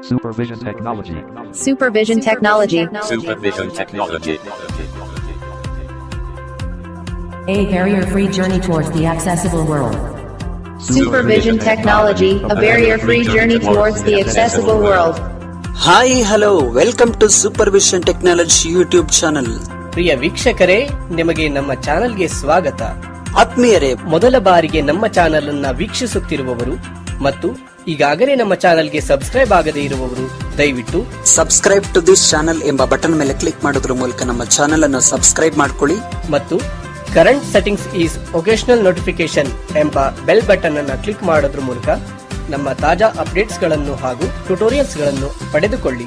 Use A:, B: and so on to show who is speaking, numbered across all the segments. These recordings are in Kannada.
A: Supervision technology.
B: Supervision technology.
C: Supervision technology.
D: A barrier-free journey towards the accessible world.
B: Supervision technology, a barrier-free journey towards the accessible world.
E: Hi hello welcome to supervision technology YouTube channel.
F: ಪ್ರಿಯ ವೀಕ್ಷಕರೇ, ನಿಮಗೆ ನಮ್ಮ ಚಾನೆಲ್ಗೆ ಸ್ವಾಗತ.
E: ಆತ್ಮೀಯರೇ,
F: ಮೊದಲ ಬಾರಿಗೆ ನಮ್ಮ ಚಾನೆಲ್ ಅನ್ನ ವೀಕ್ಷಿಸುತ್ತಿರುವವರು ಮತ್ತು ಈಗಾಗಲೇ ನಮ್ಮ ಚಾನೆಲ್ಗೆ ಸಬ್ಸ್ಕ್ರೈಬ್ ಆಗದೇ ಇರುವವರು ದಯವಿಟ್ಟು
E: ಸಬ್ಸ್ಕ್ರೈಬ್ ಟು ದಿಸ್ ಚಾನಲ್ ಎಂಬ ಬಟನ್ ಮೇಲೆ ಕ್ಲಿಕ್ ಮಾಡೋದ್ರ ಮೂಲಕ ನಮ್ಮ ಚಾನೆಲ್ ಅನ್ನು ಸಬ್ಸ್ಕ್ರೈಬ್ ಮಾಡ್ಕೊಳ್ಳಿ
F: ಮತ್ತು current settings is occasional notification ಎಂಬ ಬೆಲ್ ಬಟನ್ ಅನ್ನು ಕ್ಲಿಕ್ ಮಾಡೋದ್ರ ಮೂಲಕ ನಮ್ಮ ತಾಜಾ ಅಪ್ಡೇಟ್ಸ್ ಗಳನ್ನು ಹಾಗೂ ಟ್ಯುಟೋರಿಯಲ್ಸ್ ಗಳನ್ನು ಪಡೆದುಕೊಳ್ಳಿ.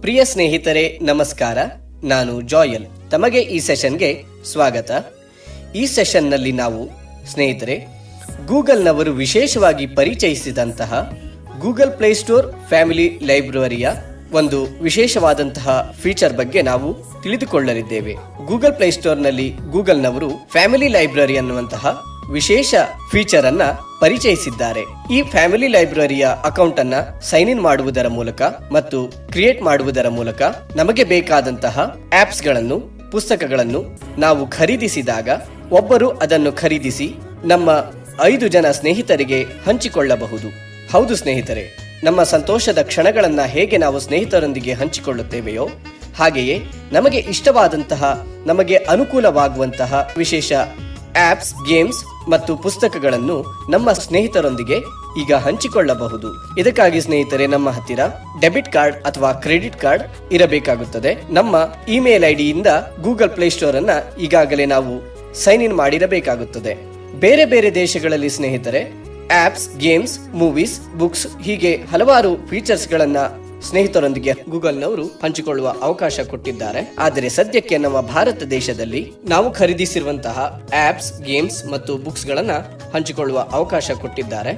F: ಪ್ರಿಯ ಸ್ನೇಹಿತರೆ, ನಮಸ್ಕಾರ. ನಾನು ಜಾಯಲ್. ತಮಗೆ ಈ ಸೆಷನ್ಗೆ ಸ್ವಾಗತ. ಈ ಸೆಷನ್ನಲ್ಲಿ ನಾವು ಸ್ನೇಹಿತರೆ ಗೂಗಲ್ನವರು ವಿಶೇಷವಾಗಿ ಪರಿಚಯಿಸಿದಂತಹ ಗೂಗಲ್ ಪ್ಲೇಸ್ಟೋರ್ ಫ್ಯಾಮಿಲಿ ಲೈಬ್ರರಿಯ ಒಂದು ವಿಶೇಷವಾದಂತಹ ಫೀಚರ್ ಬಗ್ಗೆ ನಾವು ತಿಳಿದುಕೊಳ್ಳಲಿದ್ದೇವೆ. ಗೂಗಲ್ ಪ್ಲೇಸ್ಟೋರ್ನಲ್ಲಿ ಗೂಗಲ್ನವರು ಫ್ಯಾಮಿಲಿ ಲೈಬ್ರರಿ ಅನ್ನುವಂತಹ ವಿಶೇಷ ಫೀಚರ್ ಅನ್ನ ಪರಿಚಯಿಸಿದ್ದಾರೆ. ಈ ಫ್ಯಾಮಿಲಿ ಲೈಬ್ರರಿಯ ಅಕೌಂಟ್ ಅನ್ನ ಸೈನ್ ಇನ್ ಮಾಡುವುದರ ಮೂಲಕ ಮತ್ತು ಕ್ರಿಯೇಟ್ ಮಾಡುವುದರ ಮೂಲಕ ನಮಗೆ ಬೇಕಾದಂತಹ ಆಪ್ಸ್ ಗಳನ್ನು, ಪುಸ್ತಕಗಳನ್ನು ನಾವು ಖರೀದಿಸಿದಾಗ ಒಬ್ಬರು ಅದನ್ನು ಖರೀದಿಸಿ ನಮ್ಮ 5 ಜನ ಸ್ನೇಹಿತರಿಗೆ ಹಂಚಿಕೊಳ್ಳಬಹುದು. ಹೌದು ಸ್ನೇಹಿತರೆ, ನಮ್ಮ ಸಂತೋಷದ ಕ್ಷಣಗಳನ್ನ ಹೇಗೆ ನಾವು ಸ್ನೇಹಿತರೊಂದಿಗೆ ಹಂಚಿಕೊಳ್ಳುತ್ತೇವೆಯೋ ಹಾಗೆಯೇ ನಮಗೆ ಇಷ್ಟವಾದಂತಹ, ನಮಗೆ ಅನುಕೂಲವಾಗುವಂತಹ ವಿಶೇಷ ಆಪ್ಸ್, ಗೇಮ್ಸ್ ಮತ್ತು ಪುಸ್ತಕಗಳನ್ನು ನಮ್ಮ ಸ್ನೇಹಿತರೊಂದಿಗೆ ಈಗ ಹಂಚಿಕೊಳ್ಳಬಹುದು. ಇದಕ್ಕಾಗಿ ಸ್ನೇಹಿತರೆ ನಮ್ಮ ಹತ್ತಿರ ಡೆಬಿಟ್ ಕಾರ್ಡ್ ಅಥವಾ ಕ್ರೆಡಿಟ್ ಕಾರ್ಡ್ ಇರಬೇಕಾಗುತ್ತದೆ. ನಮ್ಮ ಇಮೇಲ್ ಐಡಿಯಿಂದ ಗೂಗಲ್ ಪ್ಲೇಸ್ಟೋರ್ ಅನ್ನ ಈಗಾಗಲೇ ನಾವು ಸೈನ್ ಇನ್ ಮಾಡಿರಬೇಕಾಗುತ್ತದೆ. ಬೇರೆ ಬೇರೆ ದೇಶಗಳಲ್ಲಿ ಸ್ನೇಹಿತರೆ ಆಪ್ಸ್, ಗೇಮ್ಸ್, ಮೂವೀಸ್, ಬುಕ್ಸ್ ಹೀಗೆ ಹಲವಾರು ಫೀಚರ್ಸ್ ಗಳನ್ನ ಸ್ನೇಹಿತರೊಂದಿಗೆ ಗೂಗಲ್ನವರು ಹಂಚಿಕೊಳ್ಳುವ ಅವಕಾಶ ಕೊಟ್ಟಿದ್ದಾರೆ. ಆದರೆ ಸದ್ಯಕ್ಕೆ ನಮ್ಮ ಭಾರತ ದೇಶದಲ್ಲಿ ನಾವು ಖರೀದಿಸಿರುವಂತಹ ಆಪ್ಸ್, ಗೇಮ್ಸ್ ಮತ್ತು ಬುಕ್ಸ್ ಗಳನ್ನ ಹಂಚಿಕೊಳ್ಳುವ ಅವಕಾಶ ಕೊಟ್ಟಿದ್ದಾರೆ.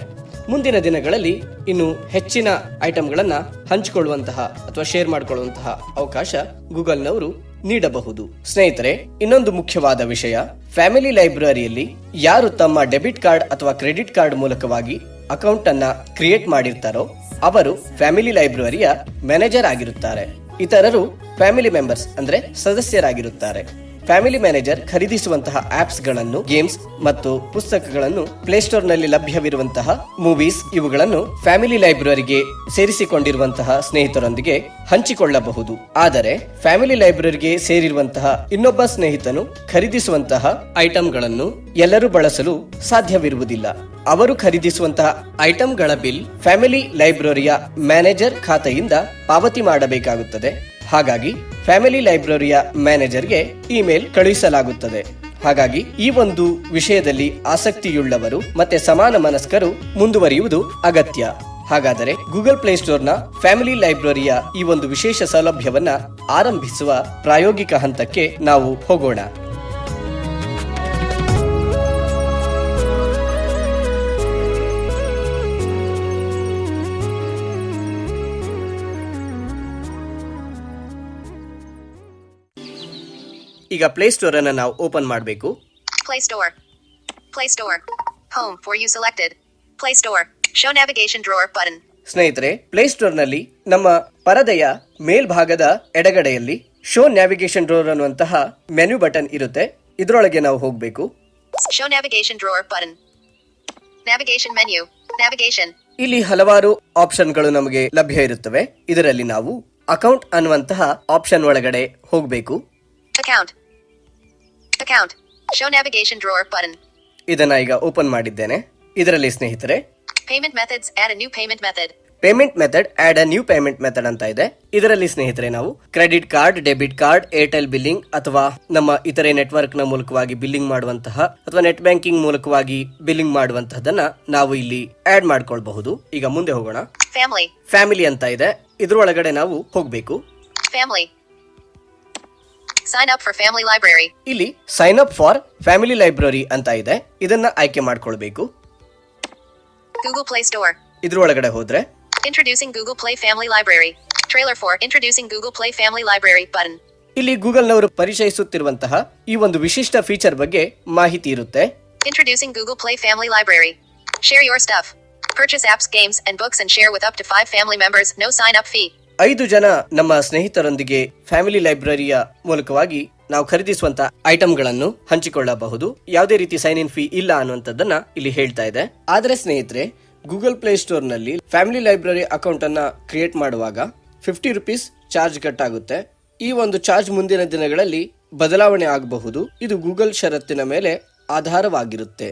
F: ಮುಂದಿನ ದಿನಗಳಲ್ಲಿ ಇನ್ನು ಹೆಚ್ಚಿನ ಐಟಂಗಳನ್ನ ಹಂಚಿಕೊಳ್ಳುವಂತಹ ಅಥವಾ ಶೇರ್ ಮಾಡಿಕೊಳ್ಳುವಂತಹ ಅವಕಾಶ ಗೂಗಲ್ನವರು ನೀಡಬಹುದು. ಸ್ನೇಹಿತರೆ, ಇನ್ನೊಂದು ಮುಖ್ಯವಾದ ವಿಷಯ, ಫ್ಯಾಮಿಲಿ ಲೈಬ್ರರಿಯಲ್ಲಿ ಯಾರು ತಮ್ಮ ಡೆಬಿಟ್ ಕಾರ್ಡ್ ಅಥವಾ ಕ್ರೆಡಿಟ್ ಕಾರ್ಡ್ ಮೂಲಕವಾಗಿ ಅಕೌಂಟ್ ಅನ್ನ ಕ್ರಿಯೇಟ್ ಮಾಡಿರ್ತಾರೋ ಅವರು ಫ್ಯಾಮಿಲಿ ಲೈಬ್ರರಿಯ ಮ್ಯಾನೇಜರ್ ಆಗಿರುತ್ತಾರೆ. ಇತರರು ಫ್ಯಾಮಿಲಿ ಮೆಂಬರ್ಸ್ ಅಂದ್ರೆ ಸದಸ್ಯರಾಗಿರುತ್ತಾರೆ. ಫ್ಯಾಮಿಲಿ ಮ್ಯಾನೇಜರ್ ಖರೀದಿಸುವಂತಹ ಆಪ್ಸ್ ಗಳನ್ನು, ಗೇಮ್ಸ್ ಮತ್ತು ಪುಸ್ತಕಗಳನ್ನು, ಪ್ಲೇಸ್ಟೋರ್ ನಲ್ಲಿ ಲಭ್ಯವಿರುವಂತಹ ಮೂವೀಸ್ ಇವುಗಳನ್ನು ಫ್ಯಾಮಿಲಿ ಲೈಬ್ರರಿಗೆ ಸೇರಿಸಿಕೊಂಡಿರುವಂತಹ ಸ್ನೇಹಿತರೊಂದಿಗೆ ಹಂಚಿಕೊಳ್ಳಬಹುದು. ಆದರೆ ಫ್ಯಾಮಿಲಿ ಲೈಬ್ರರಿಗೆ ಸೇರಿರುವಂತಹ ಇನ್ನೊಬ್ಬ ಸ್ನೇಹಿತನು ಖರೀದಿಸುವಂತಹ ಐಟಂಗಳನ್ನು ಎಲ್ಲರೂ ಬಳಸಲು ಸಾಧ್ಯವಿರುವುದಿಲ್ಲ. ಅವರು ಖರೀದಿಸುವಂತಹ ಐಟಂಗಳ ಬಿಲ್ ಫ್ಯಾಮಿಲಿ ಲೈಬ್ರರಿಯ ಮ್ಯಾನೇಜರ್ ಖಾತೆಯಿಂದ ಪಾವತಿ ಮಾಡಬೇಕಾಗುತ್ತದೆ. ಹಾಗಾಗಿ ಫ್ಯಾಮಿಲಿ ಲೈಬ್ರರಿಯ ಮ್ಯಾನೇಜರ್ಗೆ ಇಮೇಲ್ ಕಳುಹಿಸಲಾಗುತ್ತದೆ. ಹಾಗಾಗಿ ಈ ಒಂದು ವಿಷಯದಲ್ಲಿ ಆಸಕ್ತಿಯುಳ್ಳವರು ಮತ್ತೆ ಸಮಾನ ಮನಸ್ಕರು ಮುಂದುವರಿಯುವುದು ಅಗತ್ಯ. ಹಾಗಾದರೆ ಗೂಗಲ್ ಪ್ಲೇಸ್ಟೋರ್ನ ಫ್ಯಾಮಿಲಿ ಲೈಬ್ರರಿಯ ಈ ಒಂದು ವಿಶೇಷ ಸೌಲಭ್ಯವನ್ನ ಆರಂಭಿಸುವ ಪ್ರಾಯೋಗಿಕ ಹಂತಕ್ಕೆ ನಾವು ಹೋಗೋಣ. ಈಗ ಪ್ಲೇಸ್ಟೋರ್ ಅನ್ನು ನಾವು ಓಪನ್ ಮಾಡಬೇಕು.
B: Play Store. Home for you selected. Play Store. Show navigation drawer button.
F: ಸ್ನೇಹಿತರೆ, ಪ್ಲೇಸ್ಟೋರ್ ನಲ್ಲಿ ನಮ್ಮ ಪರದೆಯ ಮೇಲ್ಭಾಗದ ಎಡಗಡೆಯಲ್ಲಿ ಶೋ ನ್ಯಾವಿಗೇಷನ್ ಡ್ರೋರ್ ಅನ್ನುವಂತಹ ಮೆನು ಬಟನ್ ಇರುತ್ತೆ. ಇದರೊಳಗೆ ನಾವು ಹೋಗಬೇಕು.
B: Show navigation drawer button. Navigation menu. Navigation.
F: ಇಲ್ಲಿ ಹಲವಾರು ಆಪ್ಷನ್ಗಳು ನಮಗೆ ಲಭ್ಯ ಇರುತ್ತವೆ. ಇದರಲ್ಲಿ ನಾವು ಅಕೌಂಟ್ ಅನ್ನುವಂತಹ ಆಪ್ಷನ್ ಒಳಗಡೆ ಹೋಗಬೇಕು.
B: Account. Show navigation drawer button.
F: ಇದನ್ನ ಈಗ ಓಪನ್ ಮಾಡಿದ್ದೇನೆ. ಇದರಲ್ಲಿ ಸ್ನೇಹಿತರೆ
B: Payment methods, add a new payment method.
F: Payment method, add a new payment method ಅಂತ ಇದೆ. ಇದರಲ್ಲಿ ಸ್ನೇಹಿತರೆ ನಾವು credit card, debit card, Airtel billing ಅಥವಾ ನಮ್ಮ ಇತರೆ ನೆಟ್ವರ್ಕ್ ನ ಮೂಲಕವಾಗಿ ಬಿಲ್ಲಿಂಗ್ ಮಾಡುವಂತಹ ಅಥವಾ ನೆಟ್ ಬ್ಯಾಂಕಿಂಗ್ ಮೂಲಕವಾಗಿ ಬಿಲ್ಲಿಂಗ್ ಮಾಡುವಂತಹದನ್ನ ನಾವು ಇಲ್ಲಿ ಆಡ್ ಮಾಡ್ಕೊಳ್ಬಹುದು. ಈಗ ಮುಂದೆ ಹೋಗೋಣ. ಫ್ಯಾಮಿಲಿ ಅಂತ ಇದೆ. ಇದ್ರೊಳಗಡೆ ನಾವು ಹೋಗ್ಬೇಕು.
B: Sign up for family library.
F: ಇಲ್ಲಿ sign up for family library ಅಂತ ಇದೆ. ಇದನ್ನ ಆಯ್ಕೆ ಮಾಡ್ಕೊಳ್ಬೇಕು.
B: Google Play Store.
F: ಇದ್ರೊಳಗಡೆ ಹೋದ್ರೆ
B: Introducing Google Play Family Library. Trailer for Introducing Google Play Family Library button.
F: ಇಲ್ಲಿ ಗೂಗಲ್ನವರು ಪರಿಚಯಿಸುತ್ತಿರುವಂತಹ ಈ ಒಂದು ವಿಶಿಷ್ಟ ಫೀಚರ್ ಬಗ್ಗೆ ಮಾಹಿತಿ ಇರುತ್ತೆ.
A: Introducing Google Play Family Library. Share your stuff. Purchase apps, games, and books and share with up to 5 family members. No sign-up fee.
F: 5 ಜನ ನಮ್ಮ ಸ್ನೇಹಿತರೊಂದಿಗೆ ಫ್ಯಾಮಿಲಿ ಲೈಬ್ರರಿಯ ಮೂಲಕವಾಗಿ ನಾವು ಖರೀದಿಸುವಂತ ಐಟಮ್ಗಳನ್ನು ಹಂಚಿಕೊಳ್ಳಬಹುದು. ಯಾವುದೇ ರೀತಿ ಸೈನ್ ಇನ್ ಫೀ ಇಲ್ಲ ಅನ್ನುವಂಥದ್ದನ್ನ ಇಲ್ಲಿ ಹೇಳ್ತಾ ಇದೆ. ಆದರೆ ಸ್ನೇಹಿತರೆ, ಗೂಗಲ್ ಪ್ಲೇ ಸ್ಟೋರ್ ನಲ್ಲಿ ಫ್ಯಾಮಿಲಿ ಲೈಬ್ರರಿ ಅಕೌಂಟ್ ಅನ್ನ ಕ್ರಿಯೇಟ್ ಮಾಡುವಾಗ 50 ರೂಪೀಸ್ ಚಾರ್ಜ್ ಕಟ್ ಆಗುತ್ತೆ. ಈ ಒಂದು ಚಾರ್ಜ್ ಮುಂದಿನ ದಿನಗಳಲ್ಲಿ ಬದಲಾವಣೆ ಆಗಬಹುದು. ಇದು ಗೂಗಲ್ ಷರತ್ತಿನ ಮೇಲೆ ಆಧಾರವಾಗಿರುತ್ತೆ.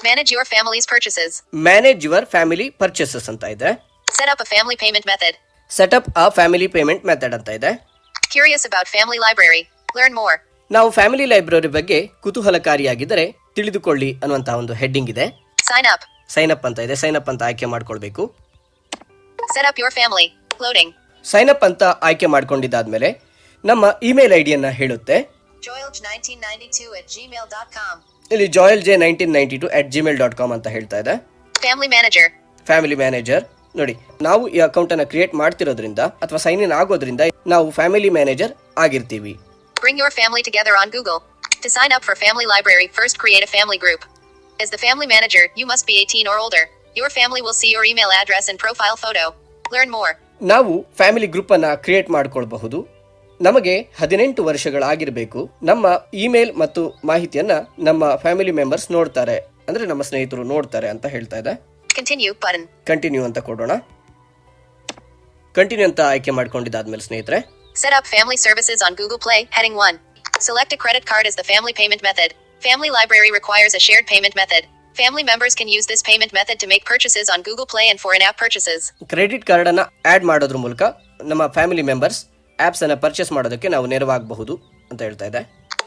A: Manage your family's purchases.
F: Manage your family purchases ಅಂತ ಇದೆ.
A: Set up a family payment method.
F: Setup a family payment method ಅಂತ ಇದೆ.
A: Curious about family library? Learn more.
F: ನಾವು ಫ್ಯಾಮಿಲಿ ಲೈಬ್ರರಿ ಬಗ್ಗೆ ಕುತೂಹಲಕಾರಿಯಾಗಿದ್ದರೆ ತಿಳಿದುಕೊಳ್ಳಿ ಅನ್ನುವಂತಹ ಒಂದು ಹೆಡ್ಡಿಂಗ್ ಇದೆ.
A: Sign up.
F: ಸೈನ್ ಅಪ್ ಅಂತ ಇದೆ. ಸೈನ್ ಅಪ್ ಅಂತ ಆಯ್ಕೆ ಮಾಡ್ಕೊಳ್ಬೇಕು.
A: Set up your family. Loading.
F: Sign up ಅಂತ ಆಯ್ಕೆ ಮಾಡ್ಕೊಂಡಿದ್ದಾದ್ಮೇಲೆ ನಮ್ಮ ಇಮೇಲ್ ಐಡಿಯನ್ನ ಹೇಳುತ್ತೆ.
A: joyal1992@gmail.com.
F: ಇಲ್ಲಿ joyalj1992@gmail.com ಅಂತ ಹೇಳ್ತಾ ಇದೆ.
A: Family manager.
F: Family manager. ನೋಡಿ, ನಾವು ಈ ಅಕೌಂಟ್ ಅನ್ನ ಕ್ರಿಯೇಟ್ ಮಾಡ್ತಿರೋದ್ರಿಂದ ಅಥವಾ ಸೈನ್ ಇನ್ ಆಗೋದ್ರಿಂದ ನಾವು ಫ್ಯಾಮಿಲಿ ಮ್ಯಾನೇಜರ್ ಆಗಿರ್ತೀವಿ.
A: Bring your family together on Google. To sign up for Family Library, first create a family group. As the family manager, you must be 18 or older. Your family will see your email address and profile photo. Learn more.
F: ನಾವು ಫ್ಯಾಮಿಲಿ ಗ್ರೂಪ್ ಅನ್ನ ಕ್ರಿಯೇಟ್ ಮಾಡ್ಕೊಳ್ಬಹುದು. ನಮಗೆ 18 ವರ್ಷಗಳಾಗಿರಬೇಕು. ನಮ್ಮ ಇಮೇಲ್ ಮತ್ತು ಮಾಹಿತಿಯನ್ನ ನಮ್ಮ ಫ್ಯಾಮಿಲಿ ಮೆಂಬರ್ಸ್ ನೋಡ್ತಾರೆ, ಅಂದ್ರೆ ನಮ್ಮ ಸ್ನೇಹಿತರು ನೋಡ್ತಾರೆ ಅಂತ ಹೇಳ್ತಾ ಇದೆ.
A: Continue button.
F: ಕಂಟಿನ್ಯೂ ಅಂತ ಕೊಡೋಣ. ಕಂಟಿನ್ಯೂ ಅಂತ ಆಯ್ಕೆ ಮಾಡ್ಕೊಂಡಿದ್ದಾದ್ಮೇಲೆ ಸ್ನೇಹಿತರೆ,
A: Set up family services on Google Play. Heading 1. Select a credit card as the family payment method. Family Library requires a shared payment method. Family members can use this payment method to make purchases on Google Play and for in-app purchases.
F: Credit card ಅನ್ನ ಆಡ್ ಮಾಡೋದ್ರ ಮೂಲಕ ನಮ್ಮ ಫ್ಯಾಮಿಲಿ ಮೆಂಬರ್ಸ್ ಆಪ್ಸ್ ಅನ್ನ ಪರ್ಚೇಸ್ ಮಾಡೋದಕ್ಕೆ ನಾವು ನೆರವಾಗಬಹುದು ಅಂತ ಹೇಳ್ತಾ ಇದೆ.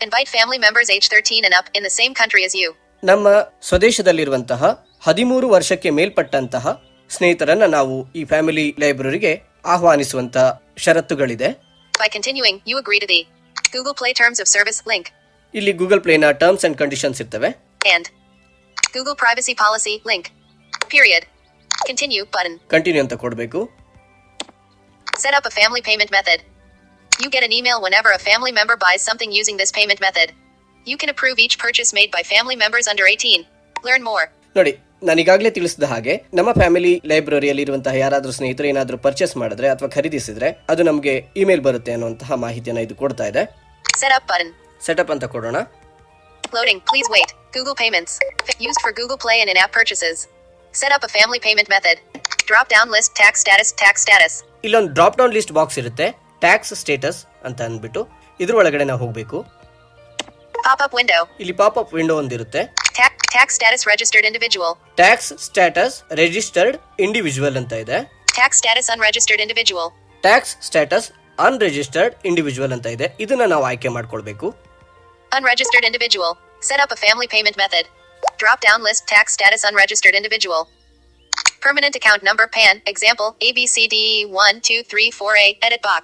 A: Invite family members age 13 and up in the same country as you.
F: ನಮ್ಮ ಸ್ವದೇಶದಲ್ಲಿರುವಂತಹ 13 ವರ್ಷಕ್ಕೆ ಮೇಲ್ಪಟ್ಟಂತಹ ಸ್ನೇಹಿತರನ್ನ ನಾವು ಈ ಫ್ಯಾಮಿಲಿ ಲೈಬ್ರರಿಗೆ ಆಹ್ವಾನಿಸುವಂತ ಷರತ್ತುಗಳಿದೆ.
A: By continuing, you agree to the Google Play Terms of Service link.
F: ಇಲ್ಲಿ ಗೂಗಲ್ ಪ್ಲೇನ ಟರ್ಮ್ಸ್ ಅಂಡ್ ಕಂಡೀಷನ್ಸ್ ಇರ್ತವೆ.
A: And Google Privacy Policy link. Period. Continue button.
F: Continue ಅಂತ ಕೊಡಬೇಕು.
A: Set up a family payment method. You get an email whenever a family member buys something using this payment method. You can approve each purchase made by family members under 18. Learn more.
F: ನೋಡಿ, ನಾನು ಈಗಾಗಲೇ ತಿಳಿಸಿದ ಹಾಗೆ ನಮ್ಮ ಫ್ಯಾಮಿಲಿ ಲೈಬ್ರರಿಯಲ್ಲಿ ಇರುವಂತಹ ಯಾರಾದ್ರೂ ಸ್ನೇಹಿತರು ಏನಾದ್ರೂ ಪರ್ಚೇಸ್ ಮಾಡಿದ್ರೆ ಅಥವಾ ಖರೀದಿಸಿದ್ರೆ ಅದು ನಮಗೆ ಇಮೇಲ್ ಬರುತ್ತೆ ಅನ್ನುವಂತಹ ಮಾಹಿತಿಯನ್ನ ಇದು ಕೊಡ್ತಾ ಇದೆ.
A: Set up button.
F: ಸೆಟಪ್ ಅಂತ ಕೊಡೋಣ.
A: Loading. Please wait. Google Payments. Used for Google Play and in-app purchases. Set up a family payment method. Drop down list tax status. Tax status.
F: ಇಲ್ಲೊಂದು ಡ್ರಾಪ್ ಡೌನ್ ಲಿಸ್ಟ್ ಬಾಕ್ಸ್ ಇರುತ್ತೆ. ಟ್ಯಾಕ್ಸ್ ಸ್ಟೇಟಸ್ ಅಂತ ಅಂದ್ಬಿಟ್ಟು ಇದ್ರ ಒಳಗಡೆ ನಾವು ಹೋಗ್ಬೇಕು.
A: Pop-up window.
F: ಇಲ್ಲಿ ಪಾಪ್ ಅಪ್ ವಿಂಡೋ ಒಂದಿರುತ್ತೆ.
A: Tax status registered individual.
F: Tax status registered individual ಅಂತ ಇದೆ.
A: Tax status unregistered individual.
F: Tax status unregistered individual ಅಂತ ಇದೆ. ಇದನ್ನ ನಾವು ಆಯ್ಕೆ ಮಾಡ್ಕೊಳ್ಬೇಕು.
A: Unregistered individual. Set up a family payment method. Drop down list tax status unregistered individual. Permanent account number PAN. Example ABCDE1234A. Edit box.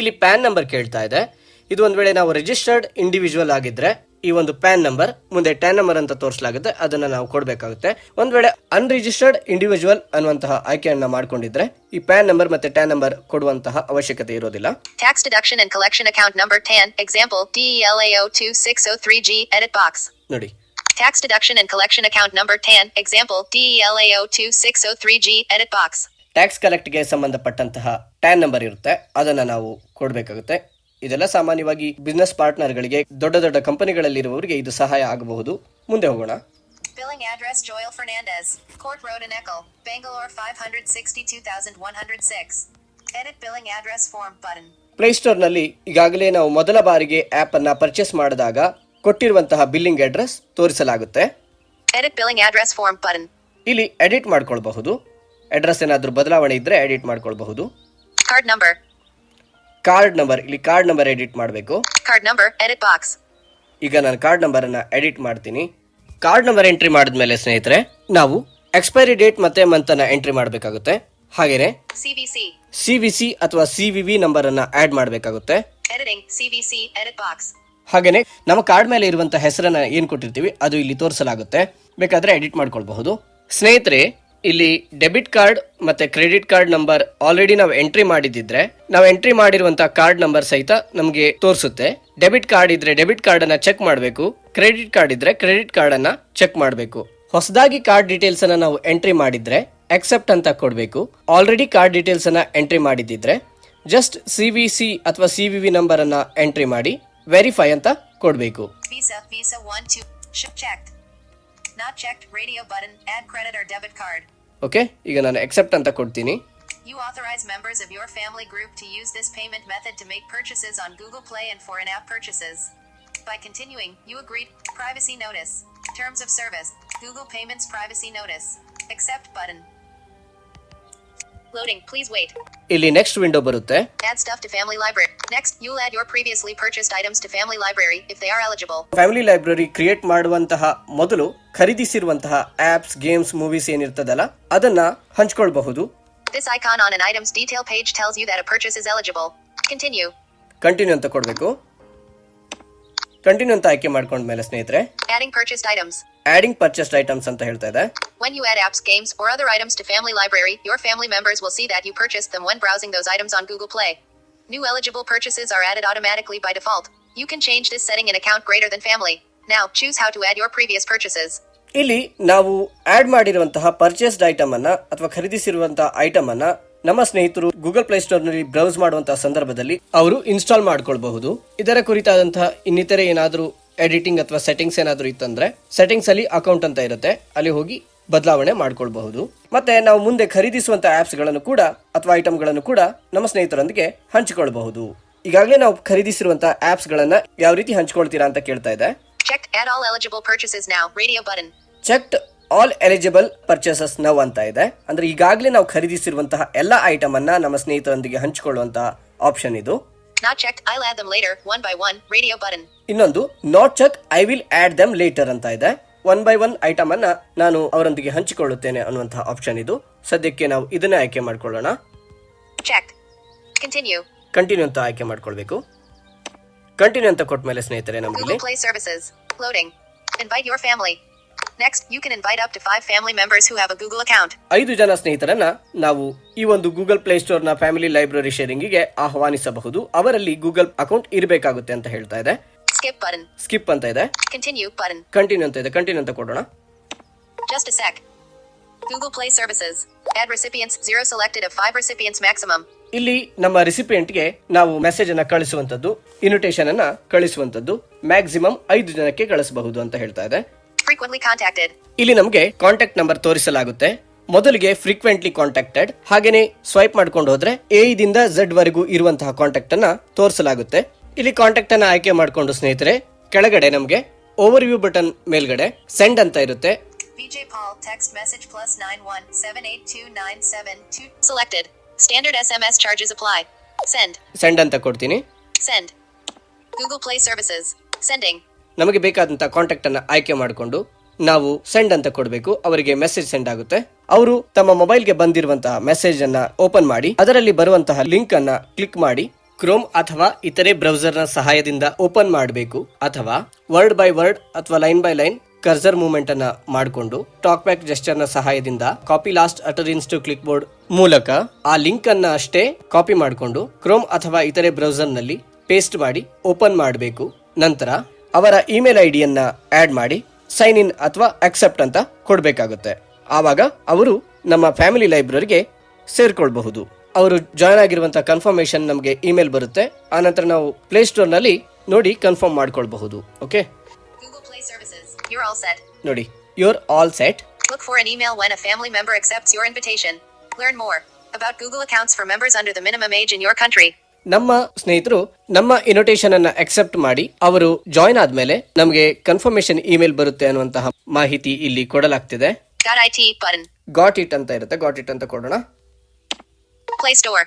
F: ಇಲ್ಲಿ ಪ್ಯಾನ್ ನಂಬರ್ ಕೇಳ್ತಾ ಇದೆ. ಇದು ಒಂದ್ ವೇಳೆ ನಾವು ರಿಜಿಸ್ಟರ್ಡ್ ಇಂಡಿವಿಜುವಲ್ ಆಗಿದ್ರೆ ಈ ಒಂದು ಪ್ಯಾನ್ ನಂಬರ್ ಮುಂದೆ ಟ್ಯಾನ್ ನಂಬರ್ ಅಂತ ತೋರಿಸಲಾಗುತ್ತೆ, ಅದನ್ನ ನಾವು ಕೊಡಬೇಕಾಗುತ್ತೆ. ಒಂದ್ ವೇಳೆ ಅನ್ರಿಜಿಸ್ಟರ್ಡ್ ಇಂಡಿವಿಜುವಲ್ ಅನ್ನುವಂತಹ ಆಯ್ಕೆಯನ್ನ ಮಾಡ್ಕೊಂಡಿದ್ರೆ ಈ ಪ್ಯಾನ್ ನಂಬರ್ ಮತ್ತೆ ಟ್ಯಾನ್ ನಂಬರ್ ಕೊಡುವಂತಹ ಅವಶ್ಯಕತೆ ಇರೋದಿಲ್ಲ.
A: Tax deduction and collection account number TAN. Example DELAO2603G. Edit box.
F: ನೋಡಿ,
A: Tax deduction and collection account number TAN. Example DELAO2603G. Edit box.
F: Tax collect ಗೆ ಸಂಬಂಧಪಟ್ಟಂತಹ ಟ್ಯಾನ್ ನಂಬರ್ ಇರುತ್ತೆ, ಅದನ್ನ ನಾವು ಕೊಡಬೇಕಾಗುತ್ತೆ. ಇದೆಲ್ಲ ಸಾಮಾನ್ಯವಾಗಿ ಬಿಸ್ನೆಸ್ ಪಾರ್ಟ್ನರ್ಗಳಿಗೆ, ದೊಡ್ಡ ದೊಡ್ಡ ಕಂಪನಿಗಳಲ್ಲಿರುವವರಿಗೆ ಇದು ಸಹಾಯ ಆಗಬಹುದು. ಮುಂದೆ ಹೋಗೋಣ.
A: Billing address Joyal Fernandes, Court Road Anekal, Bangalore 562,106. Edit billing address form button.
F: Play Store ನಲ್ಲಿ ಈಗಾಗಲೇ ನಾವು ಮೊದಲ ಬಾರಿಗೆ ಆಪ್ ಅನ್ನ ಪರ್ಚೇಸ್ ಮಾಡಿದಾಗ ಕೊಟ್ಟಿರುವಂತಹ ಬಿಲ್ಲಿಂಗ್ ಅಡ್ರೆಸ್ ತೋರಿಸಲಾಗುತ್ತೆ.
A: Edit billing address form button.
F: ಇಲ್ಲಿ ಎಡಿಟ್ ಮಾಡ್ಕೊಳ್ಬಹುದು. ಅಡ್ರೆಸ್ ಏನಾದ್ರೂ ಬದಲಾವಣೆ ಇದ್ರೆ ಎಡಿಟ್ ಮಾಡ್ಕೊಳ್ಬಹುದು.
A: Card number.
F: ಕಾರ್ಡ್ ನಂಬರ್, ಇಲ್ಲಿ ಕಾರ್ಡ್ ನಂಬರ್ ಎಡಿಟ್ ಮಾಡಬೇಕು.
A: Card number edit box.
F: ಈಗ ನಾನು ಕಾರ್ಡ್ ನಂಬರ್ ಅನ್ನ ಎಡಿಟ್ ಮಾಡ್ತೀನಿ. ಕಾರ್ಡ್ ನಂಬರ್ ಎಂಟ್ರಿ ಮಾಡಿದ್ಮೇಲೆ ಸ್ನೇಹಿತರೆ ನಾವು ಎಕ್ಸ್ಪೈರಿ ಡೇಟ್ ಮತ್ತೆ ಮಂತ್ ಅನ್ನ ಎಂಟ್ರಿ ಮಾಡಬೇಕಾಗುತ್ತೆ. ಹಾಗೇನೆ CVC ಅಥವಾ CVV ನಂಬರ್ ಅನ್ನ ಆಡ್ ಮಾಡಬೇಕಾಗುತ್ತೆ.
A: Editing CVC edit box.
F: ಹಾಗೇನೆ ನಮ್ಮ ಕಾರ್ಡ್ ಮೇಲೆ ಇರುವಂತಹ ಹೆಸರನ್ನ ಏನ್ ಕೊಟ್ಟಿರ್ತೀವಿ ಅದು ಇಲ್ಲಿ ತೋರಿಸಲಾಗುತ್ತೆ. ಬೇಕಾದ್ರೆ ಎಡಿಟ್ ಮಾಡ್ಕೊಳ್ಬಹುದು. ಸ್ನೇಹಿತರೆ, ಇಲ್ಲಿ ಡೆಬಿಟ್ ಕಾರ್ಡ್ ಮತ್ತೆ ಕ್ರೆಡಿಟ್ ಕಾರ್ಡ್ ನಂಬರ್ ಆಲ್ರೆಡಿ ನಾವು ಎಂಟ್ರಿ ಮಾಡಿದಿದ್ರೆ ನಾವು ಎಂಟ್ರಿ ಮಾಡಿರುವಂತಹ ಕಾರ್ಡ್ ನಂಬರ್ ಸಹಿತ ನಮಗೆ ತೋರಿಸುತ್ತೆ. ಡೆಬಿಟ್ ಕಾರ್ಡ್ ಇದ್ರೆ ಡೆಬಿಟ್ ಕಾರ್ಡ್ ಅನ್ನ ಚೆಕ್ ಮಾಡಬೇಕು, ಕ್ರೆಡಿಟ್ ಕಾರ್ಡ್ ಇದ್ರೆ ಕ್ರೆಡಿಟ್ ಕಾರ್ಡ್ ಅನ್ನ ಚೆಕ್ ಮಾಡಬೇಕು. ಹೊಸದಾಗಿ ಕಾರ್ಡ್ ಡೀಟೇಲ್ಸ್ ಅನ್ನ ನಾವು ಎಂಟ್ರಿ ಮಾಡಿದ್ರೆ ಅಕ್ಸೆಪ್ಟ್ ಅಂತ ಕೊಡಬೇಕು. ಆಲ್ರೆಡಿ ಕಾರ್ಡ್ ಡೀಟೇಲ್ಸ್ ಅನ್ನ ಎಂಟ್ರಿ ಮಾಡಿದಿದ್ರೆ ಜಸ್ಟ್ CVC ಅಥವಾ CVV ನಂಬರ್ ಅನ್ನ ಎಂಟ್ರಿ ಮಾಡಿ ವೆರಿಫೈ ಅಂತ ಕೊಡಬೇಕು.
A: Visa 1 2 checked. Not checked. Radio button. Add credit or debit card.
F: Okay, ಈಗ ನಾನು ಅಕ್ಸೆಪ್ಟ್ ಅಂತ ಕೊಡ್ತೀನಿ.
A: You authorize members of your family group to use this payment method to make purchases on Google Play and for in-app purchases. By continuing, you agree. Privacy notice. Terms of service. Google Payments privacy notice. Accept button. Loading. Please wait.
F: ಇಲ್ಲಿ ನೆಕ್ಸ್ಟ್ ವಿಂಡೋ ಬರುತ್ತೆ.
A: Add stuff to family library. Next, you'll add your previously purchased items to family library if they are eligible.
F: Family library create ಮಾಡುವಂತಹ ಮೊದಲು ಖರೀದಿಸಿರುವಂತಹ ಆಪ್ಸ್, ಗೇಮ್ಸ್, ಮೂವೀಸ್ ಏನಿರ್ತದಲ್ಲ ಅದನ್ನ ಹಂಚಿಕೊಳ್ಳಬಹುದು.
A: This icon on an item's detail page tells you that a purchase is eligible. Continue.
F: Continue ಅಂತ ಕೊಡಬೇಕು. ಕಂಟಿನ್ಯೂ ಅಂತ ಆಯ್ಕೆ ಮಾಡ್ಕೊಂಡ್ಮೇಲೆ ಸ್ನೇಹಿತರೆ
A: Adding purchased items.
F: Adding purchased items ಅಂತ ಹೇಳ್ತಾ ಇದೆ.
A: When you add apps, games, or other items to family library, your family members will see that you purchased them when browsing those items on Google Play. New eligible purchases are added automatically by default. You can change this setting in account greater than family. Now, choose how to add your previous purchases.
F: ಇಲ್ಲಿ ನಾವು ಆಡ್ ಮಾಡಿರುವಂತಹ ಪರ್ಚೇಸ್ಡ್ ಐಟಮ್ ಅನ್ನ ಅಥವಾ ಖರೀದಿಸಿರುವಂತಹ ಐಟಮ್ ಅನ್ನ ನಮ್ಮ ಸ್ನೇಹಿತರು ಗೂಗಲ್ ಪ್ಲೇ ಸ್ಟೋರ್ ನಲ್ಲಿ ಬ್ರೌಸ್ ಮಾಡುವಂತಹ ಸಂದರ್ಭದಲ್ಲಿ ಅವರು ಇನ್ಸ್ಟಾಲ್ ಮಾಡ್ಕೊಳ್ಬಹುದು. ಇದರ ಕುರಿತಾದಂತಹ ಇನ್ನಿತರೆ ಏನಾದರೂ ಎಡಿಟಿಂಗ್ ಅಥವಾ ಸೆಟ್ಟಿಂಗ್ಸ್ ಏನಾದರೂ ಇತ್ತಂದ್ರೆ ಸೆಟ್ಟಿಂಗ್ಸ್ ಅಲ್ಲಿ ಅಕೌಂಟ್ ಅಂತ ಇರುತ್ತೆ, ಅಲ್ಲಿ ಹೋಗಿ ಬದಲಾವಣೆ ಮಾಡ್ಕೊಳ್ಬಹುದು. ಮತ್ತೆ ನಾವು ಮುಂದೆ ಖರೀದಿಸುವಂತಹ ಆಪ್ಸ್ ಗಳನ್ನು ಕೂಡ ಅಥವಾ ಐಟಮ್ ಗಳನ್ನು ಕೂಡ ನಮ್ಮ ಸ್ನೇಹಿತರೊಂದಿಗೆ ಹಂಚಿಕೊಳ್ಳಬಹುದು. ಈಗಾಗಲೇ ನಾವು ಖರೀದಿಸಿರುವಂತಹ ಆಪ್ಸ್ ಗಳನ್ನ ಯಾವ ರೀತಿ ಹಂಚಿಕೊಳ್ತೀರಾ ಅಂತ ಕೇಳ್ತಾ ಇದೆ.
A: Checked. Add all eligible purchases now. Radio button.
F: Checked all eligible purchases now ಅಂತ ಇದೆ. ಅಂದ್ರೆ ಈಗಾಗಲೇ ನಾವು ಖರೀದಿಸಿರುವಂತಹ ಎಲ್ಲಾ ಐಟಮ್ ಅನ್ನ ನಮ್ಮ ಸ್ನೇಹಿತರೊಂದಿಗೆ ಹಂಚಿಕೊಳ್ಳುವಂತಹ ಆಪ್ಷನ್ ಇದು.
A: Not checked. I'll add them later. One by one. Radio button.
F: ಇನ್ನೊಂದು not check, I will add them later ಅಂತ ಇದೆ. 1 by 1 ಐಟಮ್ ಅನ್ನ ನಾನು ಅವರೊಂದಿಗೆ ಹಂಚಿಕೊಳ್ಳುತ್ತೇನೆ ಅನ್ನುವಂತಹ ಆಪ್ಷನ್ ಇದು. ಸದ್ಯಕ್ಕೆ ನಾವು ಇದನ್ನ ಆಯ್ಕೆ ಮಾಡ್ಕೊಳ್ಳೋಣ.
A: Checked. Continue.
F: ಕಂಟಿನ್ಯೂ ಅಂತ ಆಯ್ಕೆ ಮಾಡ್ಕೊಳ್ಬೇಕು. ಕಂಟಿನ್ಯೂ ಅಂತ ಕೊಟ್ಟ ಮೇಲೆ ಸ್ನೇಹಿತರೆ ನಮಗೆ
A: Google Play services. Loading. Invite your family. Next, you can invite up to 5 family members who have a Google account.
F: 5 ಜನ ಸ್ನೇಹಿತರನ್ನ ನಾವು ಈ ಒಂದು ಗೂಗಲ್ ಪ್ಲೇ ಸ್ಟೋರ್ ನ ಫ್ಯಾಮಿಲಿ ಲೈಬ್ರರಿ ಶೇರಿಂಗಿಗೆ ಆಹ್ವಾನಿಸಬಹುದು. ಅವರಲ್ಲಿ ಗೂಗಲ್ ಅಕೌಂಟ್ ಇರಬೇಕಾಗುತ್ತೆ ಅಂತ ಹೇಳ್ತಾ ಇದೆ.
A: Skip button.
F: ಸ್ಕಿಪ್ ಅಂತ ಇದೆ.
A: Continue button.
F: ಕಂಟಿನ್ಯೂ ಅಂತ ಇದೆ. ಕಂಟಿನ್ಯೂ ಅಂತ ಕೊಡೋಣ.
A: Just a sec. Google Play services. Add recipients. 0 selected of 5 recipients maximum.
F: ಇಲ್ಲಿ ನಮ್ಮ ರೆಸಿಪಿಯೆಂಟ್ಗೆ ನಾವು ಮೆಸೇಜ್ ಅನ್ನ ಕಳಿಸುವಂತದ್ದು, ಇನ್ವಿಟೇಷನ್ ಅನ್ನ ಕಳಿಸುವಂತದ್ದು ಮ್ಯಾಕ್ಸಿಮಮ್ 5 ಜನಕ್ಕೆ ಕಳಿಸಬಹುದು ಅಂತ ಹೇಳ್ತಾ ಇದೆ.
A: Frequently contacted.
F: ಇಲ್ಲಿ ನಮಗೆ ಕಾಂಟ್ಯಾಕ್ಟ್ ನಂಬರ್ ತೋರಿಸಲಾಗುತ್ತೆ. ಮೊದಲಿಗೆ ಫ್ರೀಕ್ವೆಂಟ್ಲಿ ಕಾಂಟ್ಯಾಕ್ಟೆಡ್, ಹಾಗೇನೆ ಸ್ವೈಪ್ ಮಾಡ್ಕೊಂಡು ಹೋದ್ರೆ A ದಿಂದ Z ವರೆಗೂ ಇರುವಂತಹ ಕಾಂಟ್ಯಾಕ್ಟ್ ಅನ್ನ ತೋರಿಸಲಾಗುತ್ತೆ. ಇಲ್ಲಿ ಕಾಂಟ್ಯಾಕ್ಟ್ ಅನ್ನ ಆಯ್ಕೆ ಮಾಡ್ಕೊಂಡು ಸ್ನೇಹಿತರೆ ಕೆಳಗಡೆ ನಮಗೆ ಓವರ್ ವ್ಯೂ ಬಟನ್ ಮೇಲ್ಗಡೆ ಸೆಂಡ್ ಅಂತ ಇರುತ್ತೆ.
A: VJ Paul text message +91782972 selected. Standard SMS charges apply. Send.
F: Send ಅಂತ ಕೊಡ್ತೀನಿ.
A: Send. Google Play services. Sending.
F: ನಮಗೆ ಬೇಕಾದಂತಹ ಕಾಂಟ್ಯಾಕ್ಟ್ ಅನ್ನ ಆಯ್ಕೆ ಮಾಡಿಕೊಂಡು ನಾವು ಸೆಂಡ್ ಅಂತ ಕೊಡಬೇಕು. ಅವರಿಗೆ ಮೆಸೇಜ್ ಸೆಂಡ್ ಆಗುತ್ತೆ. ಅವರು ತಮ್ಮ ಮೊಬೈಲ್ಗೆ ಬಂದಿರುವಂತಹ ಮೆಸೇಜ್ ಅನ್ನ ಓಪನ್ ಮಾಡಿ ಅದರಲ್ಲಿ ಬರುವಂತಹ ಲಿಂಕ್ ಅನ್ನ ಕ್ಲಿಕ್ ಮಾಡಿ ಕ್ರೋಮ್ ಅಥವಾ ಇತರೆ ಬ್ರೌಸರ್ ನ ಸಹಾಯದಿಂದ ಓಪನ್ ಮಾಡಬೇಕು. ಅಥವಾ ವರ್ಡ್ ಬೈ ವರ್ಡ್ ಅಥವಾ line by line cursor movement ಅನ್ನ ಮಾಡಿಕೊಂಡು ಟಾಕ್ ಬ್ಯಾಕ್ ಜೆಸ್ಚರ್ ನ ಸಹಾಯದಿಂದ copy last utterance to clipboard ಮೂಲಕ ಆ ಲಿಂಕ್ ಅನ್ನ ಅಷ್ಟೇ ಕಾಪಿ ಮಾಡಿಕೊಂಡು ಕ್ರೋಮ್ ಅಥವಾ ಇತರೆ ಬ್ರೌಸರ್ ನಲ್ಲಿ ಪೇಸ್ಟ್ ಮಾಡಿ ಓಪನ್ ಮಾಡಬೇಕು. ನಂತರ ಅವರ ಇಮೇಲ್ ಐಡಿಯನ್ನ ಆಡ್ ಮಾಡಿ ಸೈನ್ ಇನ್ ಅಥವಾ ಅಕ್ಸೆಪ್ಟ್ ಅಂತ ಕೊಡಬೇಕಾಗುತ್ತೆ. ಆವಾಗ ಅವರು ನಮ್ಮ ಫ್ಯಾಮಿಲಿ ಲೈಬ್ರರಿಗೆ ಸೇರ್ಕೊಳ್ಬಹುದು. ಅವರು ಜಾಯ್ನ್ ಆಗಿರುವಂತಹ ಕನ್ಫರ್ಮೇಶನ್ ನಮಗೆ ಇಮೇಲ್ ಬರುತ್ತೆ. ಆನಂತರ ನಾವು ಪ್ಲೇ ಸ್ಟೋರ್ ನಲ್ಲಿ ನೋಡಿ ಕನ್ಫರ್ಮ್ ಮಾಡ್ಕೊಳ್ಬಹುದು. Okay,
A: Google Play services. You're all set.
F: ನೋಡಿ you're all set.
A: Look for an email when a family member accepts your invitation. Learn more about Google accounts for members under the minimum age in your country.
F: ನಮ್ಮ ಸ್ನೇಹಿತರು ನಮ್ಮ ಇನ್ವಿಟೇಷನ್ ಅನ್ನ ಅಕ್ಸೆಪ್ಟ್ ಮಾಡಿ ಅವರು ಜಾಯ್ನ್ ಆದ್ಮೇಲೆ ನಮಗೆ ಕನ್ಫರ್ಮೇಶನ್ ಇಮೇಲ್ ಬರುತ್ತೆ ಅನ್ನುವಂತಹ ಮಾಹಿತಿ ಇಲ್ಲಿ ಕೊಡಲಾಗ್ತಿದೆ.
A: .it button.
F: ಗಾಟ್ ಇಟ್ ಅಂತ ಇರುತ್ತೆ. ಗಾಟ್ ಇಟ್ ಅಂತ ಕೊಡೋಣ.
A: Play Store.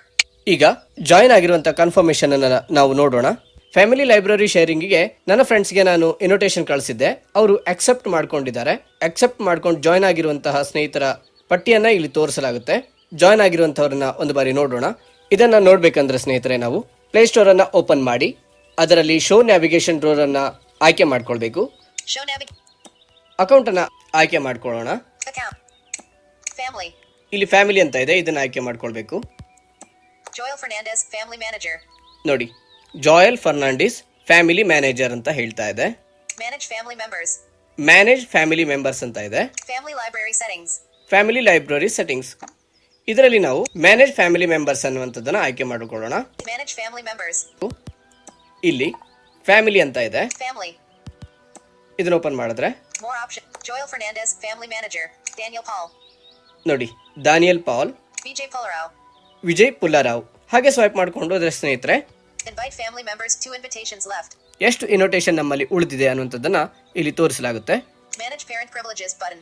F: ಈಗ ಜಾಯ್ನ್ ಆಗಿರುವಂತಹ ಕನ್ಫರ್ಮೇಶನ್ ಅನ್ನ ನಾವು ನೋಡೋಣ. ಫ್ಯಾಮಿಲಿ ಲೈಬ್ರರಿ ಶೇರಿಂಗಿಗೆ ನನ್ನ ಫ್ರೆಂಡ್ಸ್ಗೆ ನಾನು ಇನ್ವಿಟೇಷನ್ ಕಳಿಸಿದ್ದೆ. ಅವರು ಅಕ್ಸೆಪ್ಟ್ ಮಾಡ್ಕೊಂಡಿದ್ದಾರೆ. ಅಕ್ಸೆಪ್ಟ್ ಮಾಡ್ಕೊಂಡು ಜಾಯ್ನ್ ಆಗಿರುವಂತಹ ಸ್ನೇಹಿತರ ಪಟ್ಟಿಯನ್ನ ಇಲ್ಲಿ ತೋರಿಸಲಾಗುತ್ತೆ. ಜಾಯ್ನ್ ಆಗಿರುವಂತಹವ್ರನ್ನ ಒಂದು ಬಾರಿ ನೋಡೋಣ. ಇದನ್ನ ನೋಡ್ಬೇಕಂದ್ರೆ ಸ್ನೇಹಿತರೆ ನಾವು ಪ್ಲೇ ಸ್ಟೋರ್ ಅನ್ನ ಓಪನ್ ಮಾಡಿ ಅದರಲ್ಲಿ ಶೋ ನ್ಯಾವಿಗೇಷನ್ ಡ್ರೋರ್ ಅನ್ನ ಆಯ್ಕೆ ಮಾಡ್ಕೊಳ್ಬೇಕು.
A: Show
F: ಅಕೌಂಟ್ ಅನ್ನ ಆಯ್ಕೆ ಮಾಡ್ಕೊಳ್ಳೋಣ.
A: account. Family.
F: ಇಲ್ಲಿ ಫ್ಯಾಮಿಲಿ ಅಂತ ಇದೆ, ಇದನ್ನ ಆಯ್ಕೆ ಮಾಡ್ಕೊಳ್ಬೇಕು.
A: Joyal Fernandes, Family Manager.
F: ನೋಡಿ, ಜಾಯಲ್ ಫರ್ನಾಂಡಿಸ್ ಫ್ಯಾಮಿಲಿ ಮ್ಯಾನೇಜರ್ ಅಂತ ಹೇಳ್ತಾ ಇದೆ.
A: Manage Family Members.
F: Manage family members ಅಂತ ಇದೆ.
A: Family Library Settings.
F: Family library settings. ಇದರಲ್ಲಿ ನಾವು ಮ್ಯಾನೇಜ್ ಫ್ಯಾಮಿಲಿ ಮೆಂಬರ್ಸ್ ಅನ್ನುವಂಥದ್ದನ್ನ ಆಯ್ಕೆ ಮಾಡಿಕೊಳ್ಳೋಣ.
A: Manage Family Members.
F: ಇಲ್ಲಿ ಫ್ಯಾಮಿಲಿ ಅಂತ ಇದೆ.
A: Family.
F: ಇದನ್ನ ಓಪನ್ ಮಾಡಿದ್ರೆ
A: More option. Joyal Fernandes, Family Manager. Daniel Paul.
F: ನೋಡಿ, ದಾನಿಯಲ್ ಪಾಲ್,
A: Vijay Pularao.
F: ವಿಜಯ್ ಪುಲ್ಲಾರಾವ್. ಹಾಗೆ ಸ್ವೈಪ್ ಮಾಡಿಕೊಂಡು ಅದರ ಸ್ನೇಹಿತರೆ
A: Invite family members. 2 invitations left.
F: ಎಷ್ಟು ಇನ್ವಿಟೇಷನ್ ನಮ್ಮಲ್ಲಿ ಉಳಿದಿದೆ ಅನ್ನುವಂಥದ್ದನ್ನ ಇಲ್ಲಿ ತೋರಿಸಲಾಗುತ್ತೆ.
A: Manage Parent Privileges button.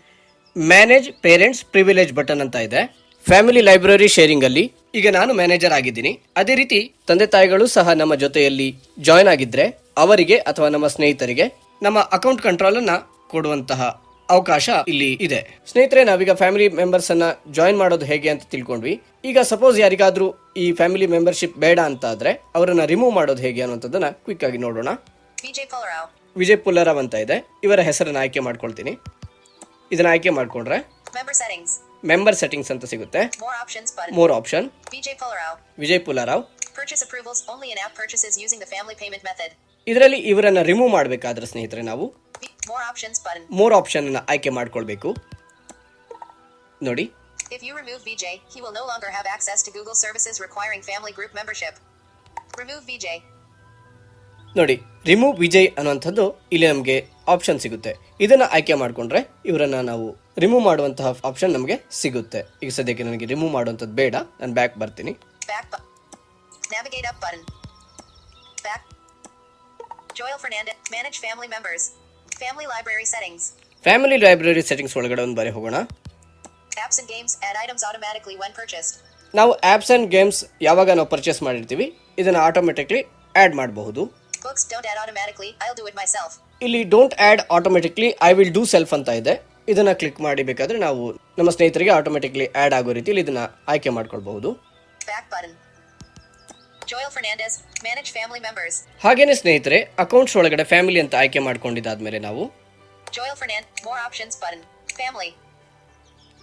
F: Manage parents privilege button ಅಂತ ಇದೆ. ಫ್ಯಾಮಿಲಿ ಲೈಬ್ರರಿ ಶೇರಿಂಗ್ ಅಲ್ಲಿ ಈಗ ನಾನು ಮ್ಯಾನೇಜರ್ ಆಗಿದ್ದೀನಿ. ಅದೇ ರೀತಿ ತಂದೆ ತಾಯಿಗಳು ಸಹ ನಮ್ಮ ಜೊತೆಯಲ್ಲಿ ಜಾಯ್ನ್ ಆಗಿದ್ರೆ ಅವರಿಗೆ ಅಥವಾ ನಮ್ಮ ಸ್ನೇಹಿತರಿಗೆ ನಮ್ಮ ಅಕೌಂಟ್ ಕಂಟ್ರೋಲ್ ಅನ್ನ ಕೊಡುವಂತಹ ಅವಕಾಶ ಇಲ್ಲಿ ಇದೆ. ಸ್ನೇಹಿತರೆ, ನಾವೀಗ ಫ್ಯಾಮಿಲಿ ಮೆಂಬರ್ಸ್ ಅನ್ನ ಜಾಯಿನ್ ಮಾಡೋದು ಹೇಗೆ ಅಂತ ತಿಳ್ಕೊಂಡ್ವಿ. ಈಗ ಸಪೋಸ್ ಯಾರಿಗಾದ್ರೂ ಈ ಫ್ಯಾಮಿಲಿ ಮೆಂಬರ್ಶಿಪ್ ಬೇಡ ಅಂತ ಆದ್ರೆ ಅವರನ್ನ ರಿಮೂವ್ ಮಾಡೋದು ಹೇಗೆ ಅನ್ನೋದನ್ನ ಕ್ವಿಕ್ ಆಗಿ ನೋಡೋಣ.
A: Vijay Pularao.
F: ವಿಜಯ್ ಪುಲ್ಲಾರಾವ್ ಅಂತ ಇದೆ. ಇವರ ಹೆಸರನ್ನ ಆಯ್ಕೆ ಮಾಡ್ಕೊಳ್ತೀನಿ. ಇದನ್ನ ಆಯ್ಕೆ ಮಾಡ್ಕೊಂಡ್ರೆ
A: Member Settings.
F: ಮೆಂಬರ್ ಸೆಟ್ಟಿಂಗ್ಸ್ ಅಂತ ಸಿಗುತ್ತೆ.
A: More options button.
F: More option.
A: Vijay Pularao.
F: Vijay Pullarao.
A: Purchase approvals only in-app purchases using the family payment method.
F: ಇದರಲ್ಲಿ ಇವರನ್ನ ರಿಮೂವ್ ಮಾಡಬೇಕಾದ್ರೆ ಸ್ನೇಹಿತರೆ ನಾವು
A: More options button.
F: More option ಅನ್ನ ಆಯ್ಕೆ ಮಾಡ್ಕೊಳ್ಬೇಕು. ನೋಡಿ,
A: If you remove Vijay, he will no longer have access to Google services requiring family group membership. Remove Vijay.
F: ನೋಡಿ, ರಿಮೂವ್ ವಿಜಯ್ ಅನ್ನುವಂಥದ್ದು ಇಲ್ಲಿ ನಮಗೆ ಆಪ್ಷನ್ ಸಿಗುತ್ತೆ. ಇದನ್ನ ಆಯ್ಕೆ ಮಾಡ್ಕೊಂಡ್ರೆ ಇವರನ್ನ ನಾವು ರಿಮೂವ್ ಮಾಡುವಂತಹ ಆಪ್ಷನ್ ನಮಗೆ ಸಿಗುತ್ತೆ. ಈಗ ಸದ್ಯಕ್ಕೆ ನನಗೆ ರಿಮೂವ್ ಮಾಡುವಂಥದ್ದು ಬೇಡ, ನಾನು ಬ್ಯಾಕ್ ಬರ್ತೀನಿ.
A: Back Navigate up button. Back. Joyal Fernandes. Manage family members. Family library settings.
F: Family library settings ಒಳಗಡೆ ಒಂದು ಬಾರಿ ಹೋಗೋಣ.
A: Apps and games. Add items automatically when purchased.
F: ನಾವು ಆಪ್ಸ್ ಅಂಡ್ ಗೇಮ್ಸ್ ಯಾವಾಗ ನಾವು ಪರ್ಚೇಸ್ ಮಾಡಿರ್ತೀವಿ ಇದನ್ನ ಆಟೋಮೆಟಿಕ್ಲಿ ಆಡ್ ಮಾಡಬಹುದು.
A: Books don't add automatically. I'll do it myself.
F: ಇಲ್ಲಿ don't add automatically, I will do self ಅಂತ ಇದೆ. ಇದನ್ನ ಕ್ಲಿಕ್ ಮಾಡಿ ಬೇಕಾದ್ರೆ ನಾವು ನಮ್ಮ ಸ್ನೇಹಿತರಿಗೆ ಆಟೋಮೆಟಿಕ್ಲಿ ಆಡ್ ಆಗೋ ರೀತಿಯಲ್ಲಿ ಇದನ್ನ ಆಯ್ಕೆ ಮಾಡ್ಕೊಳ್ಬಹುದು.
A: Back button. Joyal Fernandes. Manage family members.
F: ಹಾಗೇನೆ ಸ್ನೇಹಿತರೆ, ಅಕೌಂಟ್ಸ್ ಒಳಗಡೆ ಫ್ಯಾಮಿಲಿ ಅಂತ ಆಯ್ಕೆ ಮಾಡ್ಕೊಂಡಿದ್ದಾದ್ಮೇಲೆ ನಾವು
A: Joyal Fernandes. More options button. Family.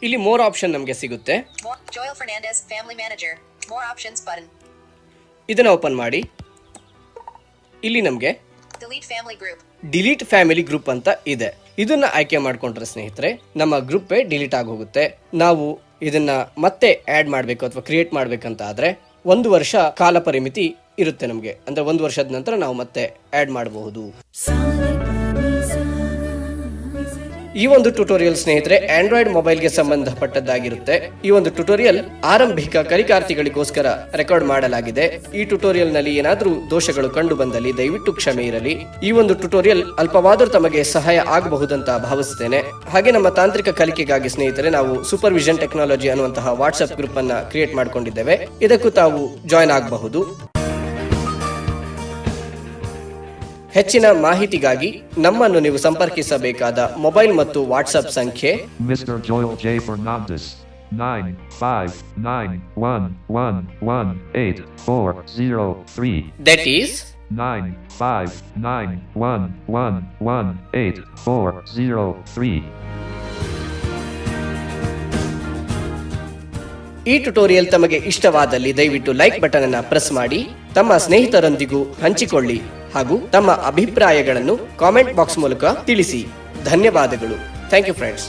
F: ಇಲ್ಲಿ ಮೋರ್ ಆಪ್ಷನ್ ನಮಗೆ ಸಿಗುತ್ತೆ.
A: Joyal Fernandes. Family Manager. More options button.
F: ಇದನ್ನ ಓಪನ್ ಮಾಡಿ ಇಲ್ಲಿ ನಮಗೆ
A: Delete family group.
F: Delete family group ಅಂತ ಇದೆ. ಇದನ್ನ ಆಯ್ಕೆ ಮಾಡ್ಕೊಂಡ್ರೆ ಸ್ನೇಹಿತರೆ ನಮ್ಮ ಗ್ರೂಪ್ ಡಿಲೀಟ್ ಆಗಿ ಹೋಗುತ್ತೆ. ನಾವು ಇದನ್ನ ಮತ್ತೆ ಆಡ್ ಮಾಡಬೇಕು ಅಥವಾ ಕ್ರಿಯೇಟ್ ಮಾಡ್ಬೇಕಂತ ಆದ್ರೆ 1 ವರ್ಷ ಕಾಲ ಪರಿಮಿತಿ ಇರುತ್ತೆ ನಮಗೆ. ಅಂದ್ರೆ 1 ವರ್ಷದ ನಂತರ ನಾವು ಮತ್ತೆ ಆಡ್ ಮಾಡಬಹುದು. ಈ ಒಂದು ಟ್ಯುಟೋರಿಯಲ್ ಸ್ನೇಹಿತರೆ ಆಂಡ್ರಾಯ್ಡ್ ಮೊಬೈಲ್ಗೆ ಸಂಬಂಧಪಟ್ಟದ್ದಾಗಿರುತ್ತೆ. ಈ ಒಂದು ಟ್ಯುಟೋರಿಯಲ್ ಆರಂಭಿಕ ಕಲಿಕಾರ್ಥಿಗಳಿಗೋಸ್ಕರ ರೆಕಾರ್ಡ್ ಮಾಡಲಾಗಿದೆ. ಈ ಟ್ಯುಟೋರಿಯಲ್ ನಲ್ಲಿ ಏನಾದರೂ ದೋಷಗಳು ಕಂಡು ಬಂದಲ್ಲಿ ದಯವಿಟ್ಟು ಕ್ಷಮೆ ಇರಲಿ. ಈ ಒಂದು ಟ್ಯುಟೋರಿಯಲ್ ಅಲ್ಪವಾದರೂ ತಮಗೆ ಸಹಾಯ ಆಗಬಹುದಂತ ಭಾವಿಸುತ್ತೇನೆ. ಹಾಗೆ ನಮ್ಮ ತಾಂತ್ರಿಕ ಕಲಿಕೆಗಾಗಿ ಸ್ನೇಹಿತರೆ ನಾವು ಸೂಪರ್ವಿಷನ್ ಟೆಕ್ನಾಲಜಿ ಅನ್ನುವಂತಹ ವಾಟ್ಸ್ಆಪ್ ಗ್ರೂಪ್ ಅನ್ನ ಕ್ರಿಯೇಟ್ ಮಾಡಿಕೊಂಡಿದ್ದೇವೆ. ಇದಕ್ಕೂ ತಾವು ಜಾಯ್ನ್ ಆಗಬಹುದು. ಹೆಚ್ಚಿನ ಮಾಹಿತಿಗಾಗಿ ನಮ್ಮನ್ನು ನೀವು ಸಂಪರ್ಕಿಸಬೇಕಾದ ಮೊಬೈಲ್ ಮತ್ತು ವಾಟ್ಸ್ಆಪ್ ಸಂಖ್ಯೆ
G: Mr. Joyal J. Fernandes 959111843.
F: that is
G: 959111843.
F: ಈ ಟ್ಯುಟೋರಿಯಲ್ ತಮಗೆ ಇಷ್ಟವಾದಲ್ಲಿ ದಯವಿಟ್ಟು ಲೈಕ್ ಬಟನ್ ಅನ್ನು ಪ್ರೆಸ್ ಮಾಡಿ, ತಮ್ಮ ಸ್ನೇಹಿತರೊಂದಿಗೂ ಹಂಚಿಕೊಳ್ಳಿ ಹಾಗೂ ತಮ್ಮ ಅಭಿಪ್ರಾಯಗಳನ್ನು ಕಾಮೆಂಟ್ ಬಾಕ್ಸ್ ಮೂಲಕ ತಿಳಿಸಿ. ಧನ್ಯವಾದಗಳು. Thank you friends.